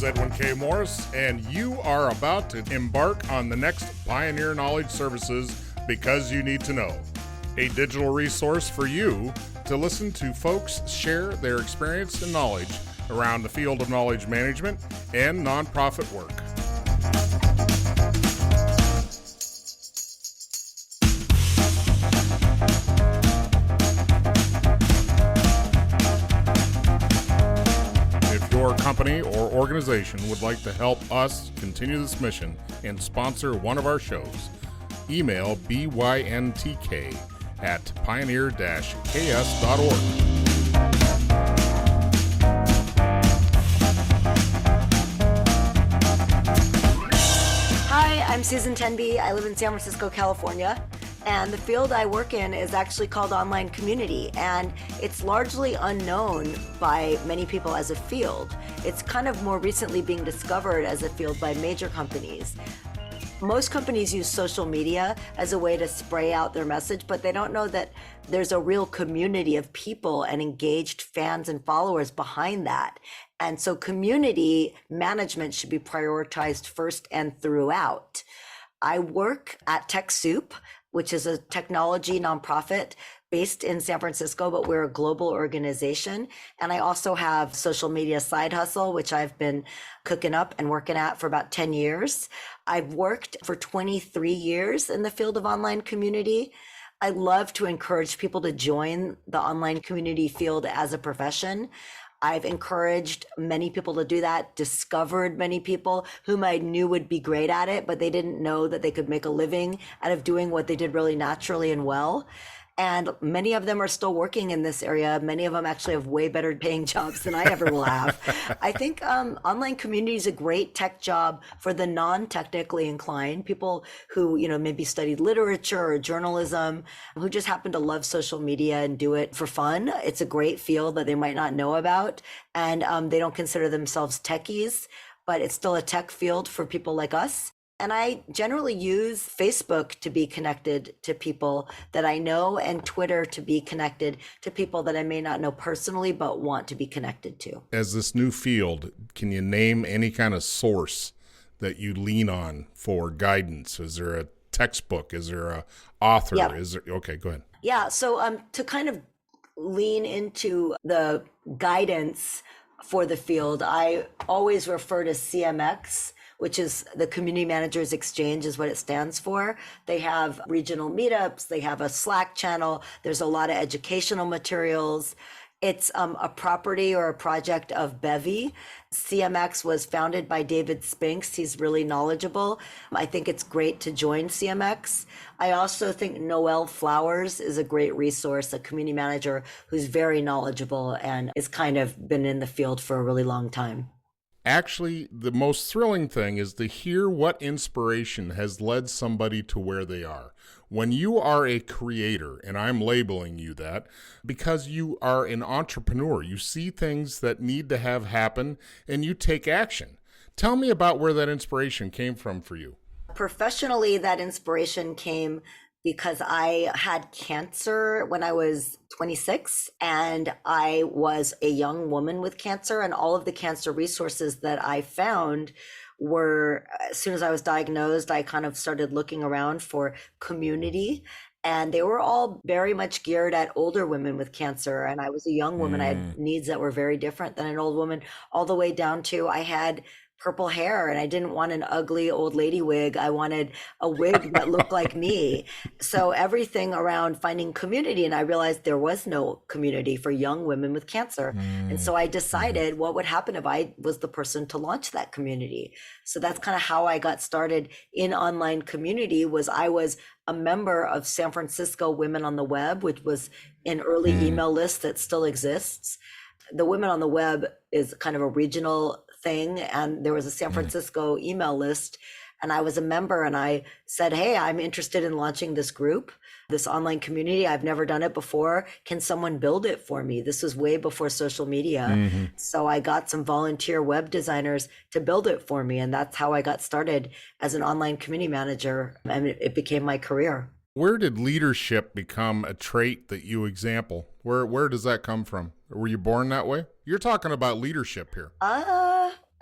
Edwin K. Morris, and you are about to embark on the next Pioneer Knowledge Services Because You Need to Know, a digital resource for you to listen to folks share their experience and knowledge around the field of knowledge management and nonprofit work. If your company or organization would like to help us continue this mission and sponsor one of our shows, email byntk@pioneer-ks.org. Hi, I'm Susan Tenby. I live in San Francisco, California, and the field I work in is actually called online community, and it's largely unknown by many people as a field. It's kind of more recently being discovered as a field by major companies. Most companies use social media as a way to spray out their message, but they don't know that there's a real community of people and engaged fans and followers behind that. And so community management should be prioritized first and throughout. I work at TechSoup, which is a technology nonprofit based in San Francisco, but we're a global organization. And I also have social media side hustle, which I've been cooking up and working at for about 10 years. I've worked for 23 years in the field of online community. I love to encourage people to join the online community field as a profession. I've encouraged many people to do that, discovered many people whom I knew would be great at it, but they didn't know that they could make a living out of doing what they did really naturally and well. And many of them are still working in this area. Many of them actually have way better paying jobs than I ever will have. I think online community is a great tech job for the non-technically inclined, people who, maybe studied literature or journalism, who just happen to love social media and do it for fun. It's a great field that they might not know about, and they don't consider themselves techies, but it's still a tech field for people like us. And I generally use Facebook to be connected to people that I know, and Twitter to be connected to people that I may not know personally, but want to be connected to. As this new field, can you name any kind of source that you lean on for guidance? Is there a textbook? Is there a author? Yeah. Okay, go ahead. Yeah. So to kind of lean into the guidance for the field, I always refer to CMX, which is the Community Managers Exchange is what it stands for. They have regional meetups, they have a Slack channel, there's a lot of educational materials. It's a property or a project of Bevy. CMX was founded by David Spinks. He's really knowledgeable. I think it's great to join CMX. I also think Noelle Flowers is a great resource, a community manager who's very knowledgeable and has kind of been in the field for a really long time. Actually, the most thrilling thing is to hear what inspiration has led somebody to where they are. When you are a creator, and I'm labeling you that, because you are an entrepreneur, you see things that need to have happen, and you take action. Tell me about where that inspiration came from for you. Professionally, that inspiration came because I had cancer when I was 26, and I was a young woman with cancer, and all of the cancer resources that I found were, as soon as I was diagnosed, I kind of started looking around for community, and they were all very much geared at older women with cancer. And I was a young woman. I had needs that were very different than an old woman, all the way down to I had purple hair and I didn't want an ugly old lady wig. I wanted a wig that looked like me. So everything around finding community, and I realized there was no community for young women with cancer. And so I decided what would happen if I was the person to launch that community. So that's kind of how I got started in online community. I was a member of San Francisco Women on the Web, which was an early email list that still exists. The Women on the Web is kind of a regional thing, and there was a San Francisco email list, and I was a member, and I said, hey, I'm interested in launching this group, this online community. I've never done it before. Can someone build it for me? This was way before social media. So I got some volunteer web designers to build it for me, and that's how I got started as an online community manager, and it became my career. Where did leadership become a trait that you example? Where does that come from? Were you born that way? You're talking about leadership here.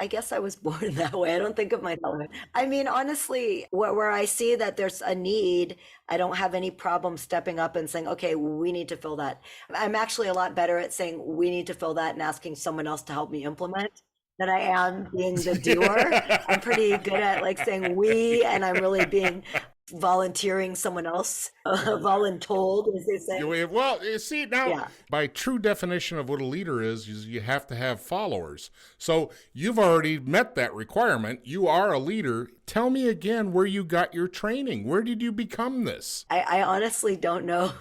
I guess I was born that way. I don't think of myself. I mean, honestly, where I see that there's a need, I don't have any problem stepping up and saying, okay, we need to fill that. I'm actually a lot better at saying we need to fill that and asking someone else to help me implement than I am being the doer. I'm pretty good at like saying we, and I'm really being volunteering someone else, voluntold, as they say. Well, you see, now, Yeah. by true definition of what a leader is you have to have followers. So you've already met that requirement. You are a leader. Tell me again where you got your training. Where did you become this? I honestly don't know.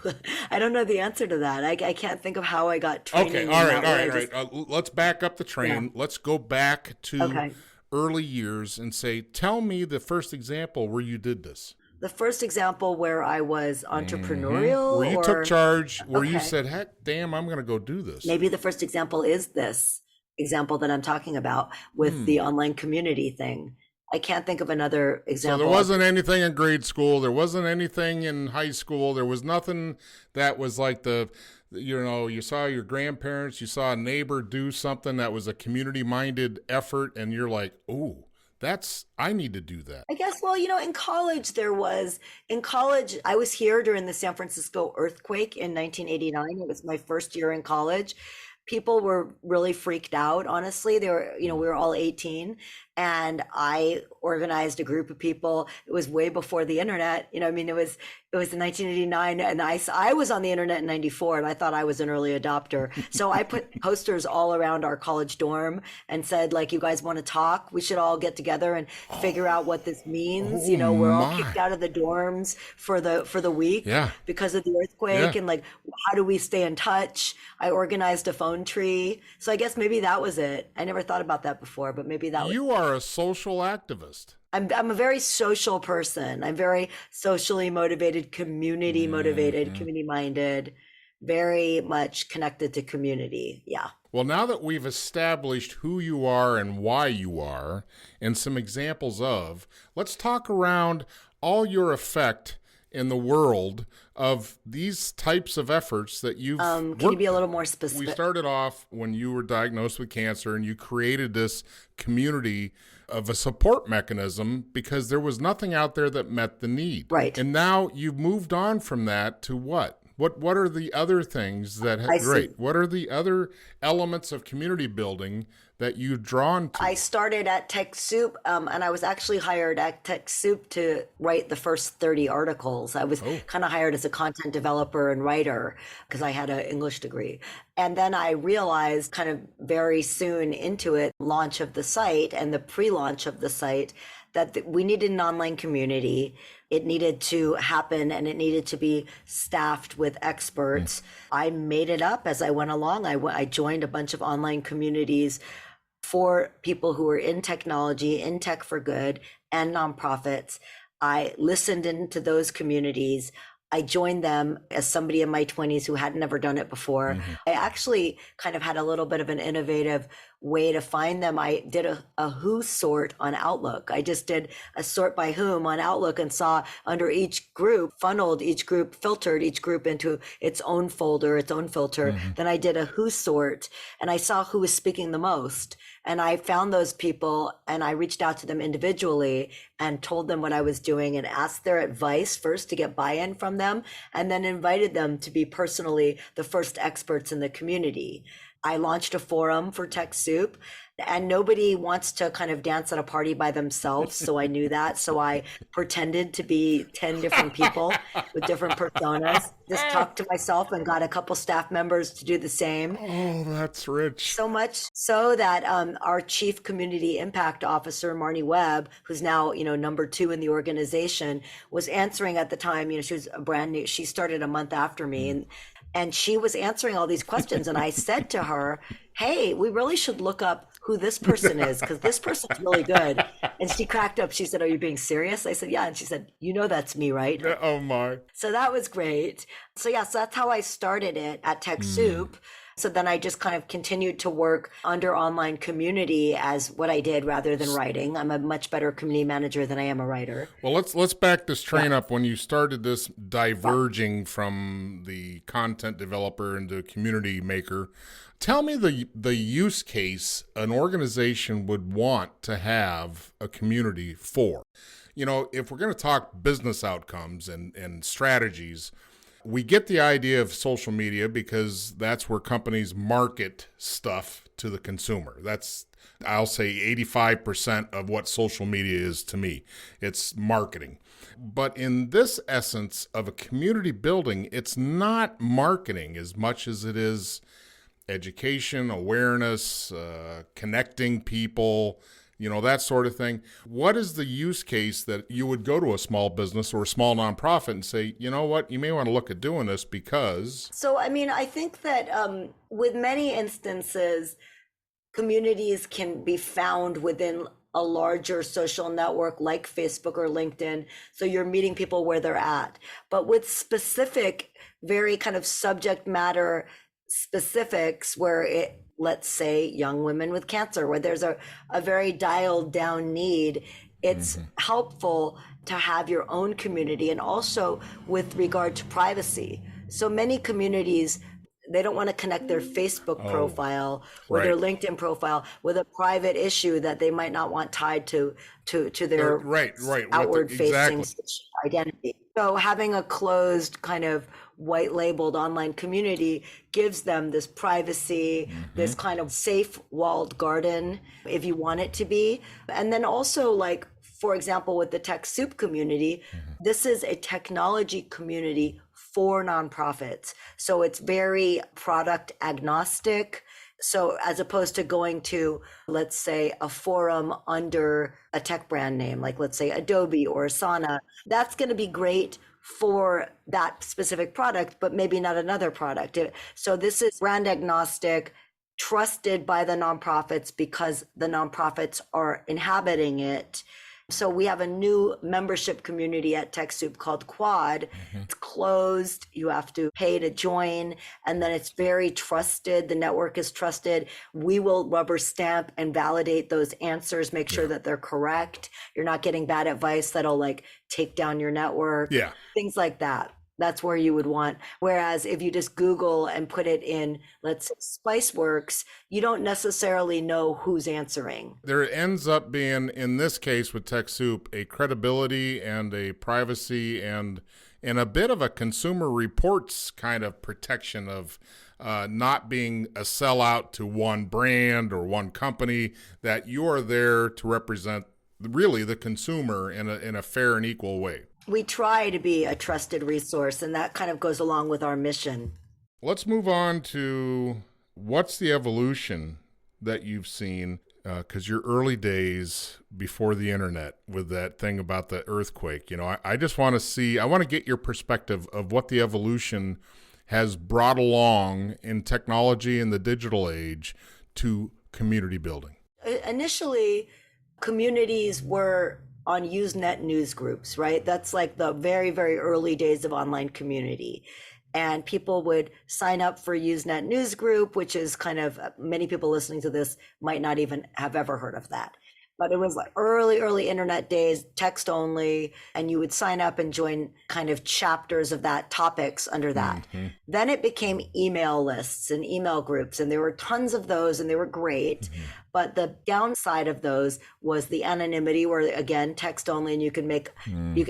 I don't know the answer to that. I can't think of how I got training. Okay, in all that right, way. let's back up the train. Yeah. Let's go back to Okay. early years and say, tell me the first example where you did this. The first example where I was entrepreneurial, Where you or took charge, where you Okay. said, heck, damn, I'm going to go do this. maybe the first example is this example that I'm talking about with the online community thing. I can't think of another So example. there wasn't anything in grade school. There wasn't anything in high school. There was nothing that was like you saw your grandparents, you saw a neighbor do something that was a community-minded effort, and you're like, ooh, I need to do that. I guess, well, in college, I was here during the San Francisco earthquake in 1989. It was my first year in college. People were really freaked out, honestly. We were all 18, and I organized a group of people. It was way before the internet. It was in 1989, and I was on the internet in 94, and I thought I was an early adopter. So I put posters all around our college dorm and said, like, you guys want to talk? We should all get together and figure out what this means. We're all my. kicked out of the dorms for the week Yeah. because of the earthquake, Yeah. and like, how do we stay in touch? I organized a phone tree. So I guess maybe that was it. I never thought about that before, but maybe that was. You are a social activist. I'm a very social person. I'm very socially motivated, community motivated, community minded, very much connected to community. Yeah. Well, now that we've established who you are and why you are, and some examples of, let's talk around all your effect in the world of these types of efforts that you've Can you be a little more We specific? started off when you were diagnosed with cancer, and you created this community of a support mechanism because there was nothing out there that met the need. Right. And now you've moved on from that to what? What are the other things that I see. great? What are the other elements of community building that you've drawn to? I started at TechSoup, and I was actually hired at TechSoup to write the first 30 articles. I was kind of hired as a content developer and writer because I had an English degree. And then I realized kind of very soon into it, launch of the site and the pre-launch of the site, that we needed an online community. It needed to happen, and it needed to be staffed with experts. I made it up as I went along. I joined a bunch of online communities for people who are in technology, in tech for good, and nonprofits. I listened into those communities. I joined them as somebody in my 20s who had never done it before. I actually kind of had a little bit of an innovative way to find them. I did a who sort on Outlook. I just did a sort by whom on Outlook and saw under each group, funneled each group, filtered each group into its own folder, its own filter. Then I did a who sort, and I saw who was speaking the most. And I found those people, and I reached out to them individually and told them what I was doing and asked their advice first to get buy-in from them, and then invited them to be personally the first experts in the community. I launched a forum for TechSoup, and nobody wants to kind of dance at a party by themselves. So I knew that. So I pretended to be 10 different people with different personas, just talked to myself and got a couple staff members to do the same. Oh, that's rich. So much so that our chief community impact officer, Marnie Webb, who's now, number 2 in the organization, was answering at the time. She was brand new. She started a month after me, and she was answering all these questions. And I said to her, hey, we really should look up who this person is, because this person's really good. And she cracked up. She said, are you being serious? I said, yeah. And she said, that's me, right? Oh, my. So that was great. So that's how I started it at TechSoup. So then I just kind of continued to work under online community as what I did rather than writing. I'm a much better community manager than I am a writer. Well, let's back this train up. When you started this diverging from the content developer into community maker, tell me the use case an organization would want to have a community for. You know, if we're going to talk business outcomes and strategies, we get the idea of social media because that's where companies market stuff to the consumer. That's, I'll say, 85% of what social media is to me. It's marketing. But in this essence of a community building, it's not marketing as much as it is education, awareness, connecting people, you know, that sort of thing. What is the use case that you would go to a small business or a small nonprofit and say, you know what, you may want to look at doing this because... So, I mean, I think that with many instances, communities can be found within a larger social network like Facebook or LinkedIn. So you're meeting people where they're at. But with specific, very kind of subject matter specifics where it, let's say young women with cancer, where there's a very dialed down need, it's helpful to have your own community. And also with regard to privacy. So many communities, they don't want to connect their Facebook profile or their LinkedIn profile with a private issue that they might not want tied to their outward facing identity. So having a closed kind of white labeled online community gives them this privacy, this kind of safe walled garden, if you want it to be. And then also, like, for example, with the TechSoup community, this is a technology community for nonprofits. So it's very product agnostic. So as opposed to going to, let's say, a forum under a tech brand name, like let's say Adobe or Asana, that's going to be great for that specific product, but maybe not another product. So this is brand agnostic, trusted by the nonprofits because the nonprofits are inhabiting it. So we have a new membership community at TechSoup called Quad. It's closed. You have to pay to join. And then it's very trusted. The network is trusted. We will rubber stamp and validate those answers, make sure that they're correct. You're not getting bad advice that'll like take down your network. Things like that. That's where you would want. Whereas if you just Google and put it in, let's say Spiceworks, you don't necessarily know who's answering. There ends up being, in this case with TechSoup, a credibility and a privacy and a bit of a consumer reports kind of protection of not being a sellout to one brand or one company, that you are there to represent really the consumer in a fair and equal way. We try to be a trusted resource, and that kind of goes along with our mission. Let's move on to what's the evolution that you've seen, because your early days before the internet with that thing about the earthquake, you know, I just want to see, I want to get your perspective of what the evolution has brought along in technology in the digital age to community building. Initially, communities were on Usenet news groups, right? That's like the very, very early days of online community. And people would sign up for Usenet news group, which is kind of, many people listening to this might not even have ever heard of that. But it was like early internet days, text only, and you would sign up and join kind of chapters of that, topics under that. Then it became email lists and email groups, and there were tons of those, and they were great. But the downside of those was the anonymity, where again, text only, and you can make,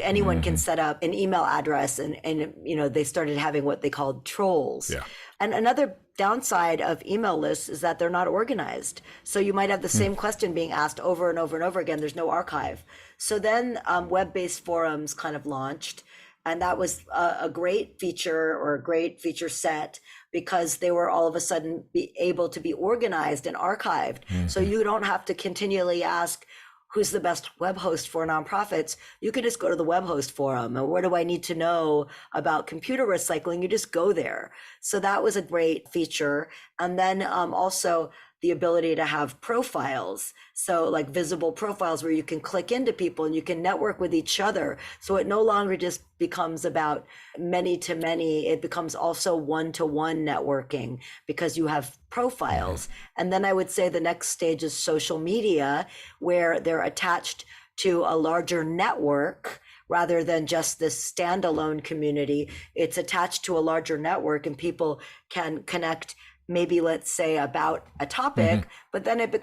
anyone can set up an email address, and you know, they started having what they called trolls. And another downside of email lists is that they're not organized. So you might have the same question being asked over and over and over again. There's no archive. So then web-based forums kind of launched. And that was a great feature, or a great feature set, because they were all of a sudden be able to be organized and archived. So you don't have to continually ask, who's the best web host for nonprofits? You can just go to the web host forum. And what do I need to know about computer recycling? You just go there. So that was a great feature. And then also the ability to have profiles. So like visible profiles where you can click into people and you can network with each other. So it no longer just becomes about many to many. It becomes also one-to-one networking because you have profiles. And then I would say the next stage is social media, where they're attached to a larger network rather than just this standalone community. It's attached to a larger network and people can connect, maybe let's say about a topic, but then it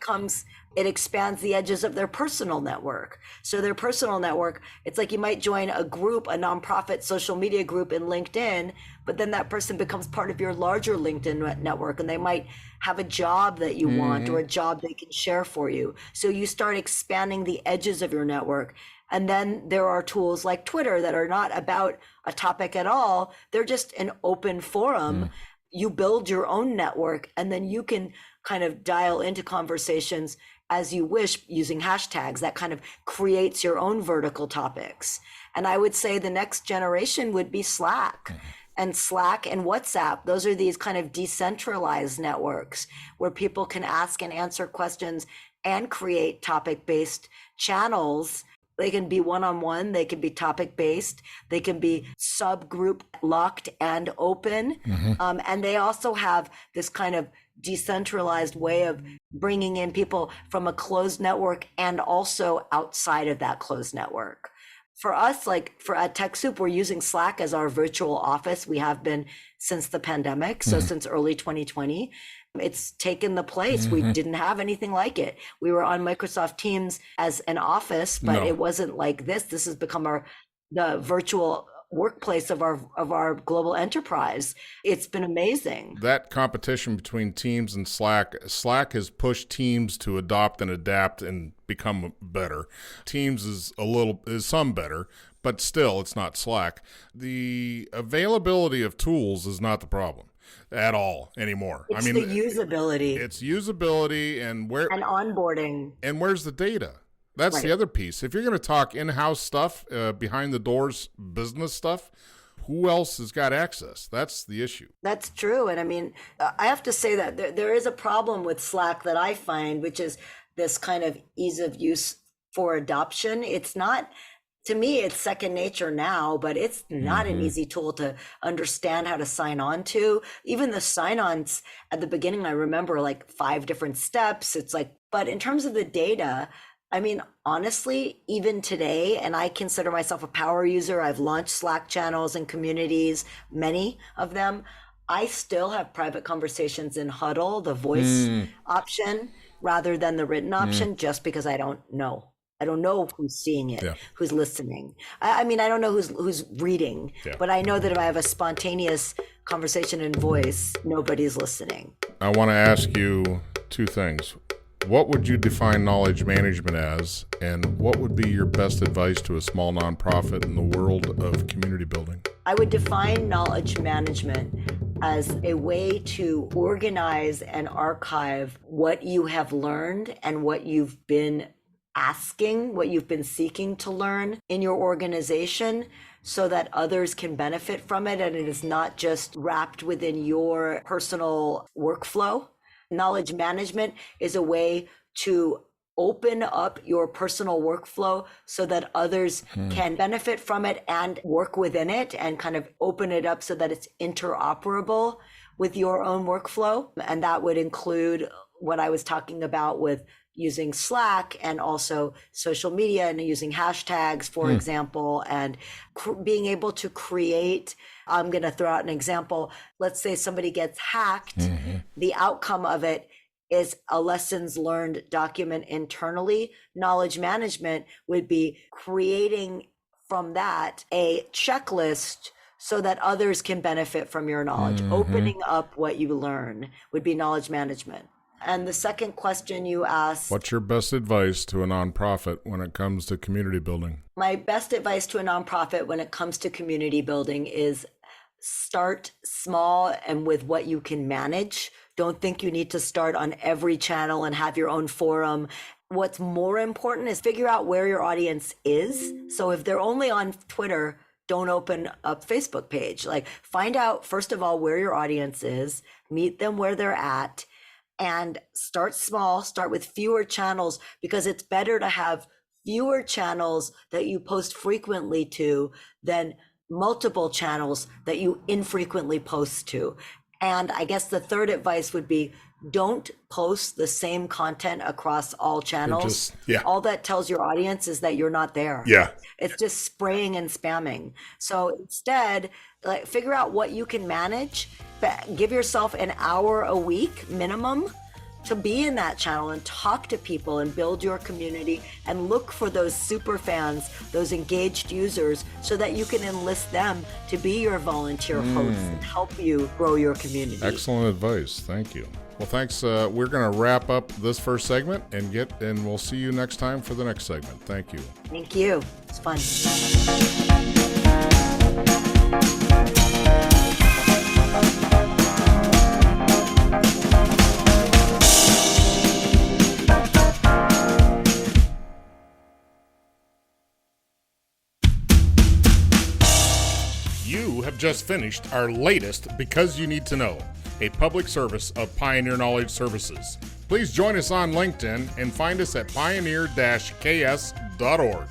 expands the edges of their personal network. So their personal network, it's like you might join a group, a nonprofit social media group in LinkedIn, but then that person becomes part of your larger LinkedIn network and they might have a job that you want or a job they can share for you. So you start expanding the edges of your network. And then there are tools like Twitter that are not about a topic at all. They're just an open forum. You build your own network and then you can kind of dial into conversations as you wish using hashtags. That kind of creates your own vertical topics. And I would say the next generation would be Slack. And Slack and WhatsApp, those are these kind of decentralized networks where people can ask and answer questions and create topic-based channels. They can be one-on-one, they can be topic-based, they can be subgroup locked and open. And they also have this kind of decentralized way of bringing in people from a closed network and also outside of that closed network. For us, like at TechSoup, we're using Slack as our virtual office. We have been since the pandemic, so since early 2020. It's taken the place. We didn't have anything like it. We were on Microsoft Teams as an office, but it wasn't like this. This has become the virtual workplace of our global enterprise. It's been amazing. That competition between Teams and Slack has pushed Teams to adopt and adapt and become better. Teams is some better, but still it's not Slack. The availability of tools is not the problem at all anymore. It's the usability. It's usability and onboarding. And where's the data? That's the other piece. If you're going to talk in-house stuff, behind the doors business stuff, who else has got access? That's the issue. That's true. And I mean, I have to say that there is a problem with Slack that I find, which is this kind of ease of use for adoption. It's not, to me, it's second nature now, but it's not an easy tool to understand how to sign on to. Even the sign-ons at the beginning, I remember like 5 different steps. It's like, but in terms of the data, I mean, honestly, even today, and I consider myself a power user, I've launched Slack channels and communities, many of them. I still have private conversations in Huddle, the voice option, rather than the written option, just because I don't know. I don't know who's seeing it, who's listening. I mean, I don't know who's reading, but I know that if I have a spontaneous conversation in voice, nobody's listening. I want to ask you 2 things. What would you define knowledge management as, and what would be your best advice to a small nonprofit in the world of community building? I would define knowledge management as a way to organize and archive what you have learned and what you've been asking, what you've been seeking to learn in your organization, so that others can benefit from it and it is not just wrapped within your personal workflow. Knowledge management is a way to open up your personal workflow so that others can benefit from it and work within it, and kind of open it up so that it's interoperable with your own workflow. And that would include what I was talking about with using Slack and also social media and using hashtags, for example, and being able to create. I'm going to throw out an example. Let's say somebody gets hacked. The outcome of it is a lessons learned document internally. Knowledge management would be creating from that a checklist so that others can benefit from your knowledge. Opening up what you learn would be knowledge management. And the second question you asked, what's your best advice to a nonprofit when it comes to community building? My best advice to a nonprofit when it comes to community building is start small and with what you can manage. Don't think you need to start on every channel and have your own forum. What's more important is figure out where your audience is. So if they're only on Twitter, don't open up Facebook page. Like, find out, first of all, where your audience is, meet them where they're at, and start small, start with fewer channels, because it's better to have fewer channels that you post frequently to than multiple channels that you infrequently post to. And I guess the third advice would be, don't post the same content across all channels. All that tells your audience is that you're not there. Yeah. It's just spraying and spamming. So instead, like, figure out what you can manage, but give yourself an hour a week minimum to be in that channel and talk to people and build your community and look for those super fans, those engaged users, so that you can enlist them to be your volunteer hosts and help you grow your community. Excellent advice. Thank you. Well, thanks. We're going to wrap up this first segment and we'll see you next time for the next segment. Thank you. Thank you. It's fun. You have just finished our latest Because You Need to Know, a public service of Pioneer Knowledge Services. Please join us on LinkedIn and find us at pioneer-ks.org.